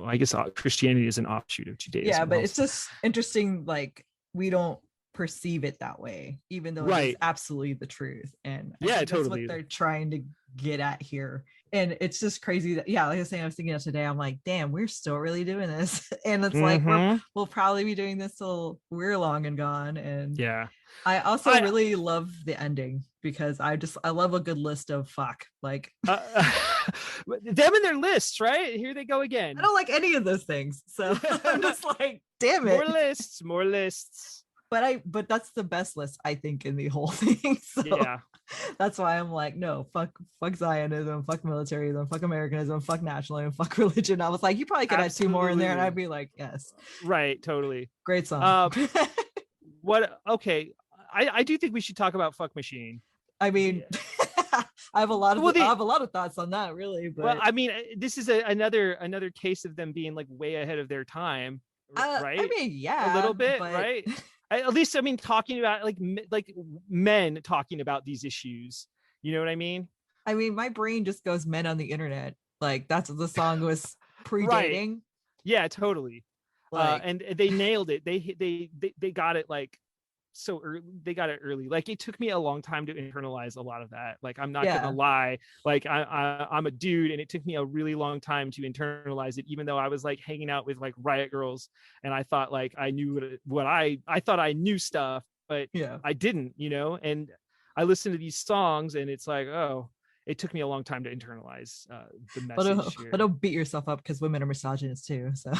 [SPEAKER 1] I guess Christianity is an offshoot of Judaism.
[SPEAKER 2] Yeah, but it's just interesting. Like we don't perceive it that way, even though it is absolutely the truth. And that's what they're trying to get at here. And it's just crazy that like I was saying, I was thinking of today, I'm like, damn, we're still really doing this. And it's like we'll probably be doing this till we're long and gone. And I also really love the ending because I love a good list of fuck. Like
[SPEAKER 1] them and their lists, right? Here they go again.
[SPEAKER 2] I don't like any of those things. So I'm just like, damn it.
[SPEAKER 1] More lists.
[SPEAKER 2] But that's the best list, I think, in the whole thing. So that's why I'm like, no, fuck Zionism, fuck militarism, fuck Americanism, fuck nationalism, fuck religion. I was like, you probably could add 2 more in there, and I'd be like, yes.
[SPEAKER 1] Right, totally.
[SPEAKER 2] Great song.
[SPEAKER 1] I do think we should talk about Fuck Machine.
[SPEAKER 2] I mean, I have a lot of thoughts on that, really. But
[SPEAKER 1] well, I mean, this is another case of them being like way ahead of their time, right?
[SPEAKER 2] I mean,
[SPEAKER 1] a little bit, right? At least, I mean, talking about like men talking about these issues. You know what I mean?
[SPEAKER 2] I mean, my brain just goes men on the internet. Like that's what the song was predating.
[SPEAKER 1] Right. Yeah, totally. And they nailed it. They got it like so early. They got it early. Like it took me a long time to internalize a lot of that. Like I'm not gonna lie. Like I'm a dude, and it took me a really long time to internalize it. Even though I was like hanging out with like riot girls, and I thought like I knew what I thought I knew stuff, but I didn't. And I listened to these songs, and it's like, oh, it took me a long time to internalize the message.
[SPEAKER 2] But don't beat yourself up because women are misogynists too. So.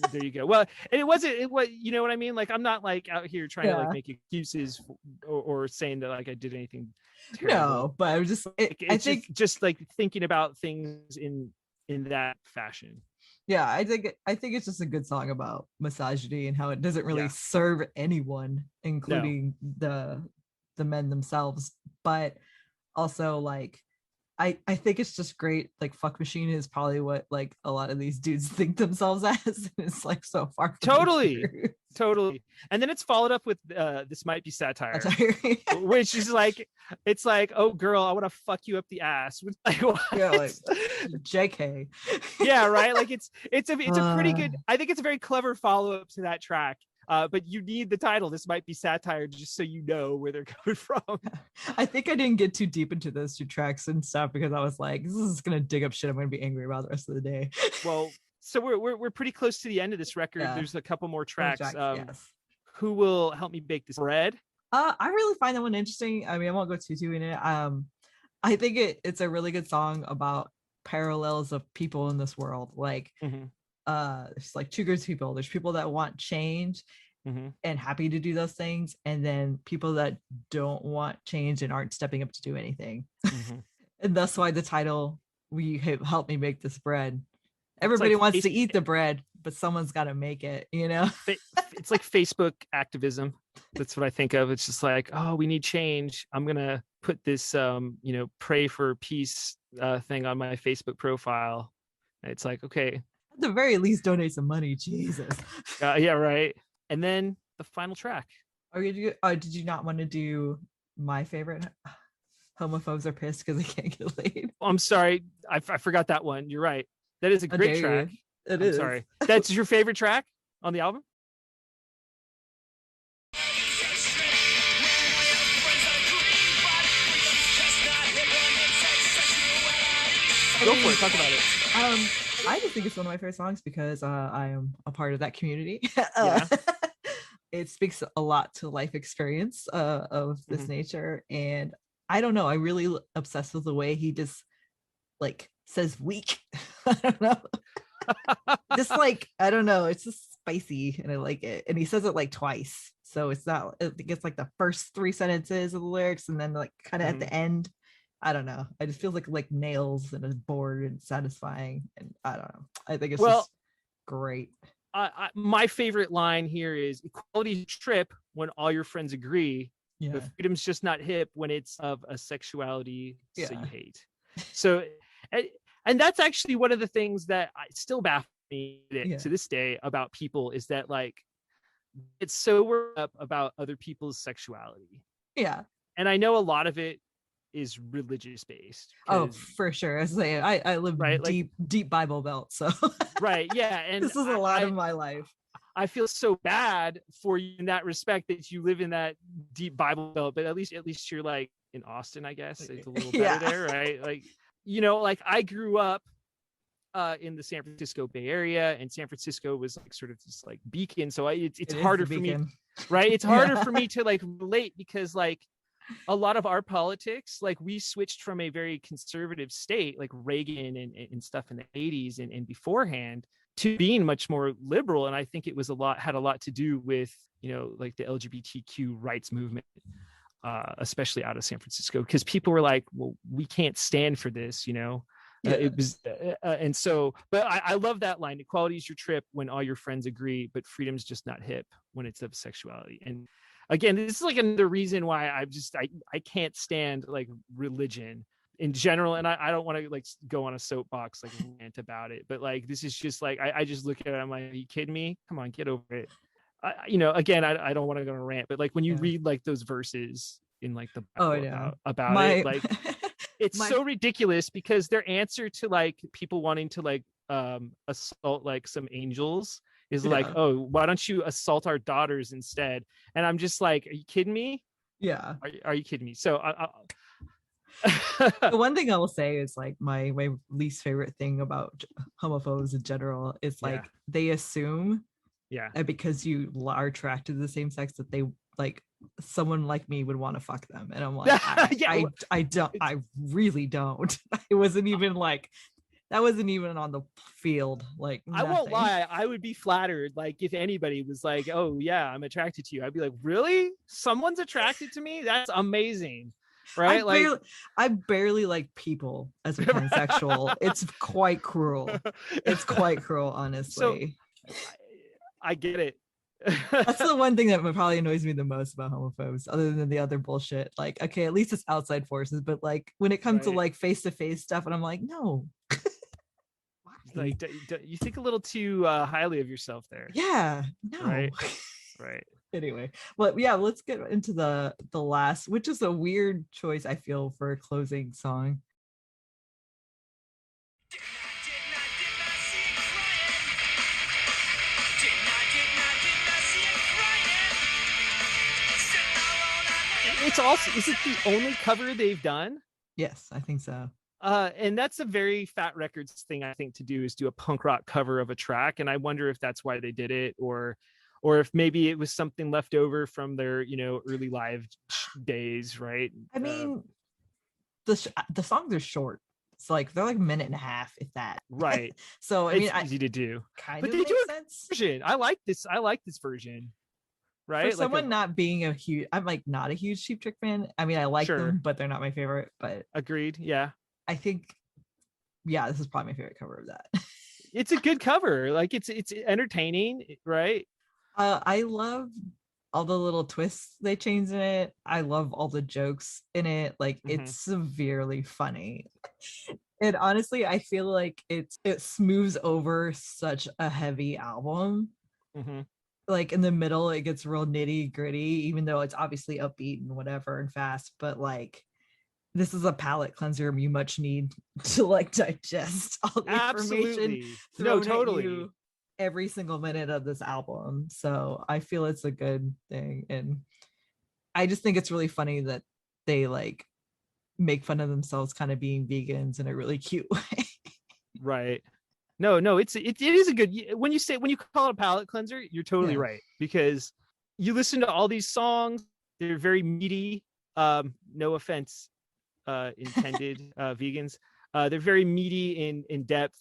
[SPEAKER 1] There you go. Well, and it was you know what I mean? Like I'm not like out here trying to like make excuses or saying that like I did anything terrible.
[SPEAKER 2] No, but I was just I think
[SPEAKER 1] just like thinking about things in that fashion.
[SPEAKER 2] Yeah, I think it's just a good song about misogyny and how it doesn't really serve anyone, including the men themselves. But also like I think it's just great. Like Fuck Machine is probably what like a lot of these dudes think themselves as. It's like so far from
[SPEAKER 1] totally. And then it's followed up with This Might Be Satire. Which is like, it's like, oh girl, I want to fuck you up the ass. Like,
[SPEAKER 2] like JK.
[SPEAKER 1] Yeah, right. Like it's a pretty good. I think it's a very clever follow up to that track. But you need the title. This Might Be Satire, just so you know where they're coming from.
[SPEAKER 2] I think I didn't get too deep into those 2 tracks and stuff because I was like, this is gonna dig up shit I'm gonna be angry about the rest of the day.
[SPEAKER 1] Well, so we're pretty close to the end of this record. There's a couple more tracks.
[SPEAKER 2] Yes.
[SPEAKER 1] Who will help me bake this bread?
[SPEAKER 2] I really find that one interesting. I mean, I won't go too in it. I think it's a really good song about parallels of people in this world. Like, there's like two groups of people. There's people that want change and happy to do those things, and then people that don't want change and aren't stepping up to do anything. And that's why the title, "We Help Me Make This Bread." Everybody like wants to eat the bread, but someone's got to make it, you know?
[SPEAKER 1] It's like Facebook activism. That's what I think of. It's just like, oh, we need change. I'm going to put this, pray for peace thing on my Facebook profile. And it's like, okay.
[SPEAKER 2] At the very least, donate some money. Jesus.
[SPEAKER 1] Yeah, right. And then the final track.
[SPEAKER 2] Did you not want to do my favorite? Homophobes are pissed because they can't get laid.
[SPEAKER 1] Oh, I'm sorry. I forgot that one. You're right. That is a great track.
[SPEAKER 2] It is.
[SPEAKER 1] Sorry. That's your favorite track on the album? Go for it. Talk about it.
[SPEAKER 2] I just think it's one of my favorite songs because I am a part of that community. It speaks a lot to life experience of this nature. And I don't know. I'm really obsessed with the way he just like says weak. I don't know. Just like, I don't know. It's just spicy and I like it. And he says it like twice. So it's not, I think it's like the first 3 sentences of the lyrics and then like kind of at the end. I don't know. I just feel like nails and it's bored and satisfying. And I don't know. I think it's just great.
[SPEAKER 1] My favorite line here is equality trip when all your friends agree, but freedom's just not hip when it's of a sexuality so you hate. So, and that's actually one of the things that still baffles me to this day about people is that like, it's so worked up about other people's sexuality.
[SPEAKER 2] Yeah.
[SPEAKER 1] And I know a lot of it is religious based.
[SPEAKER 2] Oh, for sure. As I live deep Bible belt, so
[SPEAKER 1] right, yeah, and
[SPEAKER 2] this is a lot of my life.
[SPEAKER 1] I feel so bad for you in that respect that you live in that deep Bible belt, but at least you're like in Austin, I guess it's a little better there, right? Like, like I grew up in the San Francisco Bay Area, and San Francisco was like sort of this like beacon, so it's harder for me, right? It's harder for me to like relate because like a lot of our politics, like we switched from a very conservative state like Reagan and stuff in the 80s and beforehand to being much more liberal. And I think it was had a lot to do with, like the LGBTQ rights movement, especially out of San Francisco, because people were like, well, we can't stand for this, it was, and so, but I love that line. Equality is your trip when all your friends agree, but freedom's just not hip when it's of sexuality. And again, this is like another reason why I can't stand like religion in general. And I don't want to like go on a soapbox, like rant about it, but like, this is just like, I just look at it. I'm like, are you kidding me? Come on, get over it. Again, I don't want to go on a rant, but like when you read like those verses in like the Bible about it, like it's so ridiculous because their answer to like people wanting to like assault like some angels is like, oh, why don't you assault our daughters instead? And I'm just like, are you kidding me?
[SPEAKER 2] Yeah.
[SPEAKER 1] Are you kidding me? So
[SPEAKER 2] the one thing I will say is like my least favorite thing about homophobes in general is like they assume that because you are attracted to the same sex that they like someone like me would want to fuck them. And I'm like, I really don't. It wasn't even like that wasn't even on the field. Like,
[SPEAKER 1] I won't lie, I would be flattered. Like, if anybody was like, "Oh yeah, I'm attracted to you," I'd be like, "Really? Someone's attracted to me? That's amazing!" Right?
[SPEAKER 2] I barely like people as a pansexual. It's quite cruel. It's quite cruel, honestly.
[SPEAKER 1] So, I get it.
[SPEAKER 2] That's the one thing that probably annoys me the most about homophobes, other than the other bullshit. Like, okay, at least it's outside forces, but like when it comes to like face-to-face stuff, and I'm like, no.
[SPEAKER 1] Like, you think a little too highly of yourself there.
[SPEAKER 2] Yeah, no.
[SPEAKER 1] Right.
[SPEAKER 2] Anyway, well, yeah, let's get into the last, which is a weird choice, I feel, for a closing song.
[SPEAKER 1] It's also, is it the only cover they've done?
[SPEAKER 2] Yes, I think so.
[SPEAKER 1] And that's a very Fat Records thing, I think, to do, is do a punk rock cover of a track. And I wonder if that's why they did it, or if maybe it was something left over from their, early live days, right?
[SPEAKER 2] I mean, the songs are short. It's like they're like a minute and a half, if that.
[SPEAKER 1] Right.
[SPEAKER 2] So I
[SPEAKER 1] it's
[SPEAKER 2] mean,
[SPEAKER 1] easy to do.
[SPEAKER 2] Kind
[SPEAKER 1] but
[SPEAKER 2] of
[SPEAKER 1] they
[SPEAKER 2] makes
[SPEAKER 1] do
[SPEAKER 2] sense.
[SPEAKER 1] Version. I like this version. Right.
[SPEAKER 2] For someone not being a huge, I'm like not a huge Cheap Trick fan. I mean, I like them, but they're not my favorite. But
[SPEAKER 1] agreed. Yeah.
[SPEAKER 2] I think, yeah, this is probably my favorite cover of that.
[SPEAKER 1] It's a good cover. Like it's entertaining, right?
[SPEAKER 2] I love all the little twists they change in it. I love all the jokes in it. Like it's severely funny. And honestly, I feel like it smooths over such a heavy album. Like in the middle, it gets real nitty gritty, even though it's obviously upbeat and whatever and fast. But like, this is a palate cleanser you much need to like digest all the information thrown at you every single minute of this album. So I feel it's a good thing, and I just think it's really funny that they like make fun of themselves kind of being vegans in a really cute way.
[SPEAKER 1] Right. No, it is a good, when you call it a palate cleanser, you're totally right, because you listen to all these songs, they're very meaty. No offense intended, vegans. They're very meaty in depth.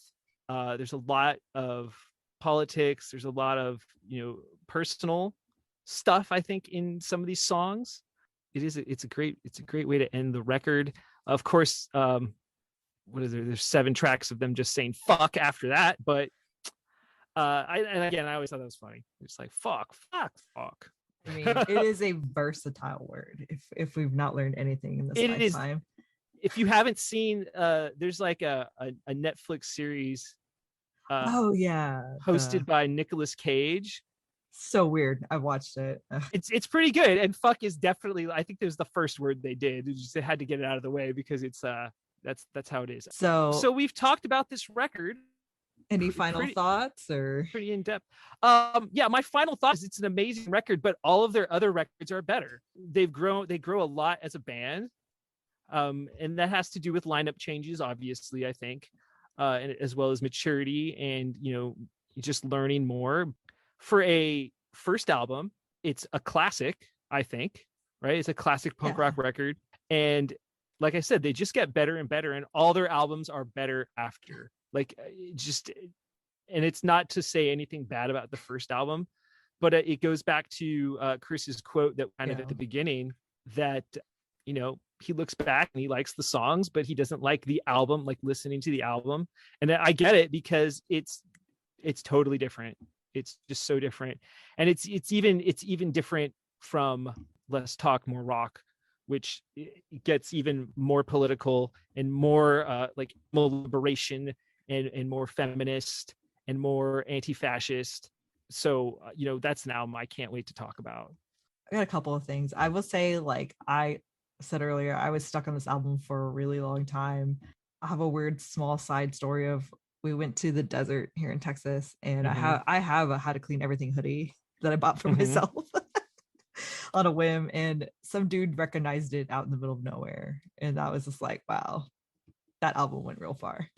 [SPEAKER 1] There's a lot of politics, there's a lot of personal stuff, I think, in some of these songs. It's a great way to end the record. Of course, what is there? There's 7 tracks of them just saying fuck after that. But I always thought that was funny. It's like fuck.
[SPEAKER 2] I mean, it is a versatile word. If we've not learned anything in this lifetime.
[SPEAKER 1] If you haven't seen, there's like a Netflix series. Hosted by Nicolas Cage.
[SPEAKER 2] So weird. I watched it.
[SPEAKER 1] It's pretty good, and fuck is definitely, I think, it was the first word they did. They had to get it out of the way because it's that's how it is. So we've talked about this record.
[SPEAKER 2] Any final thoughts, or
[SPEAKER 1] pretty in depth? My final thought is it's an amazing record, but all of their other records are better. They grow a lot as a band, and that has to do with lineup changes, obviously, I think, and as well as maturity and just learning more. For a first album, it's a classic, I think. Right? It's a classic punk rock record, and like I said, they just get better and better, and all their albums are better after. Like, and it's not to say anything bad about the first album, but it goes back to Chris's quote that kind of at the beginning, that he looks back and he likes the songs, but he doesn't like the album, like listening to the album. And I get it, because it's totally different. It's just so different, and it's even different from Less Talk More Rock, which gets even more political and more like more liberation and more feminist and more anti-fascist. So that's an album I can't wait to talk about.
[SPEAKER 2] I got a couple of things. I will say, like I said earlier, I was stuck on this album for a really long time. I have a weird small side story of, we went to the desert here in Texas, and I have a How to Clean Everything hoodie that I bought for myself on a whim, and some dude recognized it out in the middle of nowhere, and I was just like, wow, that album went real far.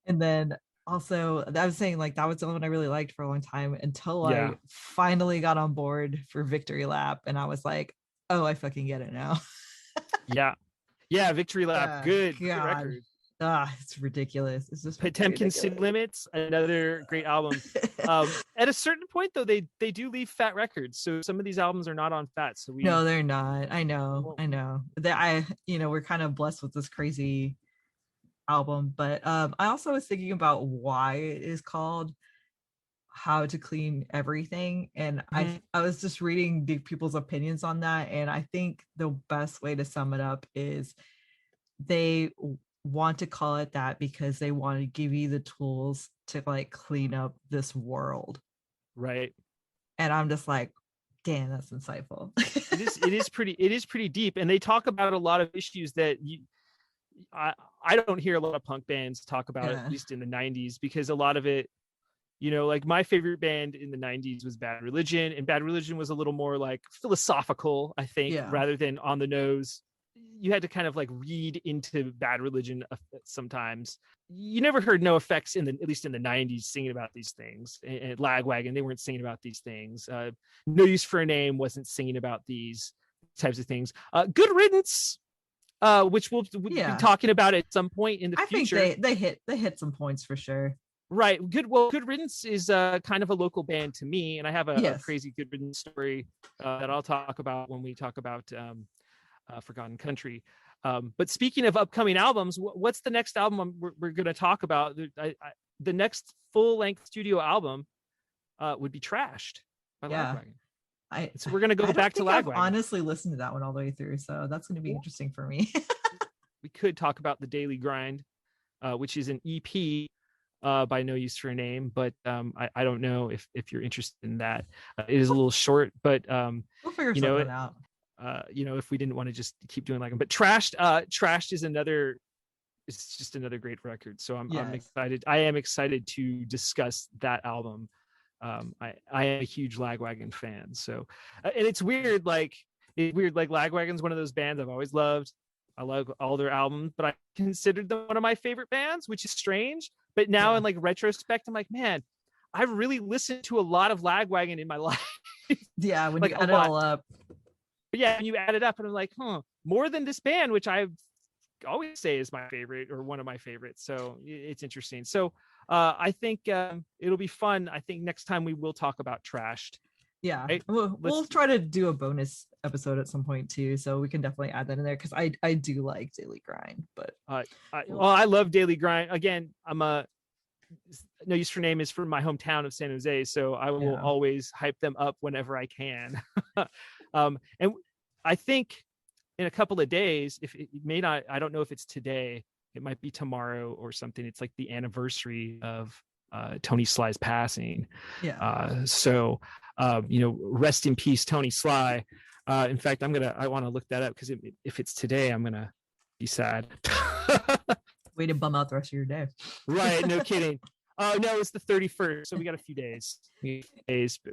[SPEAKER 2] And then also, I was saying, like, that was the one I really liked for a long time, until I finally got on board for Victory Lap, and I was like, oh, I fucking get it now.
[SPEAKER 1] Victory Lap, good record.
[SPEAKER 2] It's ridiculous. It's just
[SPEAKER 1] Potemkin City Limits, another great album. At a certain point, though, they do leave Fat Records, so some of these albums are not on Fat. So
[SPEAKER 2] no, they're not. I know. That we're kind of blessed with this crazy album, but I also was thinking about why it is called How to Clean Everything, and I was just reading people's opinions on that, and I think the best way to sum it up is they want to call it that because they want to give you the tools to like clean up this world,
[SPEAKER 1] right?
[SPEAKER 2] And I'm just like, damn, that's insightful.
[SPEAKER 1] it is pretty deep, and they talk about a lot of issues that I don't hear a lot of punk bands talk about, at least in the 90s, because a lot of it, like my favorite band in the 90s was Bad Religion, and Bad Religion was a little more like philosophical, I think, rather than on the nose. You had to kind of like read into Bad Religion sometimes. You never heard NoFX at least in the 90s singing about these things. And Lagwagon, they weren't singing about these things. No Use for a Name wasn't singing about these types of things. Good Riddance which we'll be talking about at some point in the future.
[SPEAKER 2] I think they hit some points for sure.
[SPEAKER 1] Right. Good Riddance is kind of a local band to me, and I have a crazy Good Riddance story that I'll talk about when we talk about Forgotten Country. But speaking of upcoming albums, what's the next album we're going to talk about? The next full-length studio album would be Trashed by Lagwagon. So we're going to go back to Lagwagon.
[SPEAKER 2] I've honestly listened to that one all the way through, so that's going to be interesting for me.
[SPEAKER 1] We could talk about The Daily Grind, which is an EP by No Use for a Name, but I don't know if you're interested in that. It is a little short, but
[SPEAKER 2] we'll figure something out.
[SPEAKER 1] If we didn't want to just keep doing like them, but Trashed is another. It's just another great record. So I'm excited. I am excited to discuss that album. I am a huge Lagwagon fan. So, and it's weird. Like Lagwagon's one of those bands I've always loved. I love all their albums, but I considered them one of my favorite bands, which is strange. But now in like retrospect, I'm like, man, I've really listened to a lot of Lagwagon in my life.
[SPEAKER 2] Yeah, when you add it all up.
[SPEAKER 1] But yeah, when you add it up, and I'm like, more than this band, which I always say is my favorite or one of my favorites. So it's interesting. So I think it'll be fun. I think next time we will talk about Trashed.
[SPEAKER 2] Yeah, right? We'll try to do a bonus episode at some point too, so we can definitely add that in there because I do like Daily Grind. But
[SPEAKER 1] I love Daily Grind. Again, I'm a No Use for Name is from my hometown of San Jose, so I will always hype them up whenever I can. And I think in a couple of days, if it may not, I don't know if it's today, it might be tomorrow or something. It's like the anniversary of Tony Sly's passing. So rest in peace, Tony Sly. In fact, I want to look that up because if it's today, I'm gonna be sad.
[SPEAKER 2] Way to bum out the rest of your day.
[SPEAKER 1] Right, no kidding. Oh no, it's the 31st, so we got a few days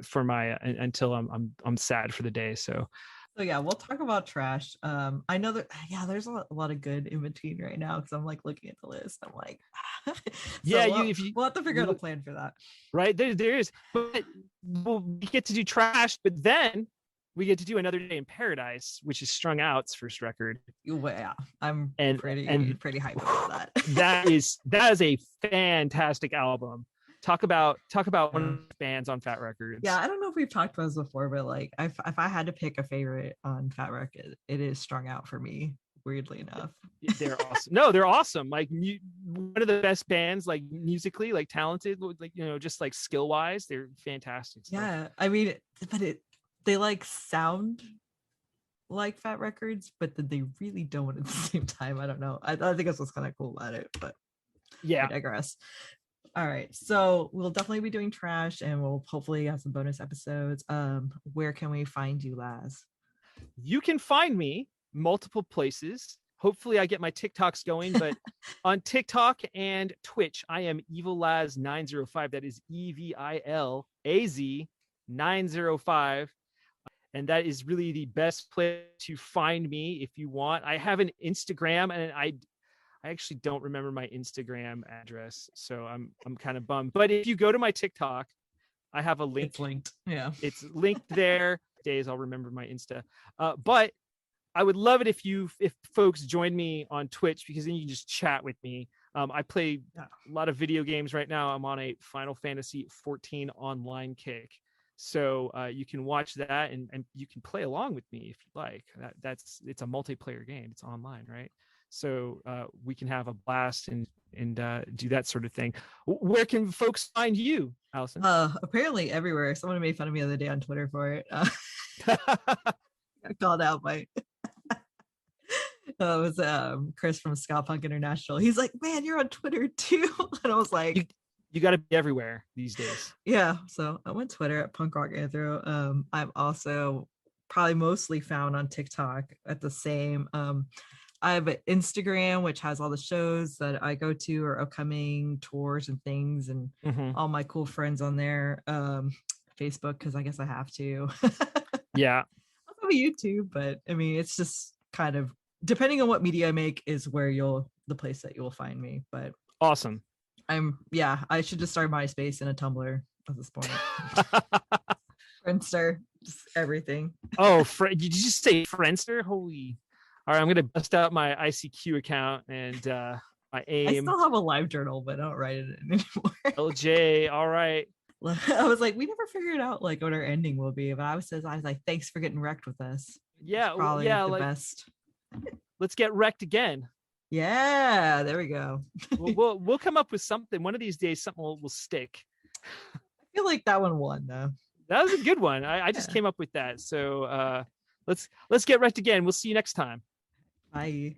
[SPEAKER 1] for my until I'm sad for the day. So
[SPEAKER 2] yeah, we'll talk about Trash. I know that there's a lot of good in between right now because I'm like looking at the list. I'm like, we'll have to figure out a plan for that.
[SPEAKER 1] Right, there is, but we'll get to do Trash, but then we get to do Another Day in Paradise, which is Strung Out's first record.
[SPEAKER 2] Well, yeah, I'm pretty hyped about that. that is
[SPEAKER 1] a fantastic album. Talk about one of the bands on Fat Records.
[SPEAKER 2] Yeah, I don't know if we've talked about this before, but like if I had to pick a favorite on Fat Records, it is Strung Out for me. Weirdly enough,
[SPEAKER 1] they're awesome. No, they're awesome. Like one of the best bands, like musically, like talented, like just like skill wise, they're fantastic.
[SPEAKER 2] Yeah, I mean, but they like sound like Fat Records, but then they really don't at the same time. I don't know. I think that's what's kind of cool about it, but I digress. All right, so we'll definitely be doing Trash, and we'll hopefully have some bonus episodes. Where can we find you, Laz?
[SPEAKER 1] You can find me multiple places. Hopefully I get my TikToks going, but on TikTok and Twitch, I am EvilLaz905. That is EVILAZ 905. And that is really the best place to find me if you want. I have an Instagram, and I actually don't remember my Instagram address, so I'm kind of bummed. But if you go to my TikTok, I have a link.
[SPEAKER 2] It's linked. Yeah,
[SPEAKER 1] it's linked there. Days I'll remember my Insta. But I would love it if folks join me on Twitch, because then you can just chat with me. I play a lot of video games right now. I'm on a Final Fantasy 14 online kick. So you can watch that and you can play along with me if you like. It's a multiplayer game. It's online, right? So we can have a blast and do that sort of thing. Where can folks find you, Allison?
[SPEAKER 2] Apparently everywhere. Someone made fun of me the other day on Twitter for it. Got called out by it was Chris from Ska Punk International. He's like, man, you're on Twitter too. And I was like,
[SPEAKER 1] you got to be everywhere these days.
[SPEAKER 2] Yeah, so I'm on Twitter at Punk Rock Anthro. I'm also probably mostly found on TikTok at the same. I have an Instagram which has all the shows that I go to or upcoming tours and things, and all my cool friends on there. Facebook, because I guess I have to.
[SPEAKER 1] Yeah.
[SPEAKER 2] Also YouTube, but I mean, it's just kind of depending on what media I make is where the place that you will find me. But
[SPEAKER 1] awesome.
[SPEAKER 2] I should just start MySpace and a Tumblr at this point. Friendster, just everything.
[SPEAKER 1] Oh, did you just say Friendster? Holy! All right, I'm gonna bust out my ICQ account and my AIM.
[SPEAKER 2] I still have a live journal, but I don't write it in anymore.
[SPEAKER 1] LJ, all right.
[SPEAKER 2] I was like, we never figured out like what our ending will be, but I was like, thanks for getting wrecked with us.
[SPEAKER 1] Yeah,
[SPEAKER 2] probably
[SPEAKER 1] yeah,
[SPEAKER 2] the
[SPEAKER 1] like,
[SPEAKER 2] best.
[SPEAKER 1] Let's get wrecked again.
[SPEAKER 2] Yeah, there we go.
[SPEAKER 1] We'll come up with something. One of these days, something will stick.
[SPEAKER 2] I feel like that one won though.
[SPEAKER 1] That was a good one. I just came up with that. So let's get wrecked again. We'll see you next time.
[SPEAKER 2] Bye.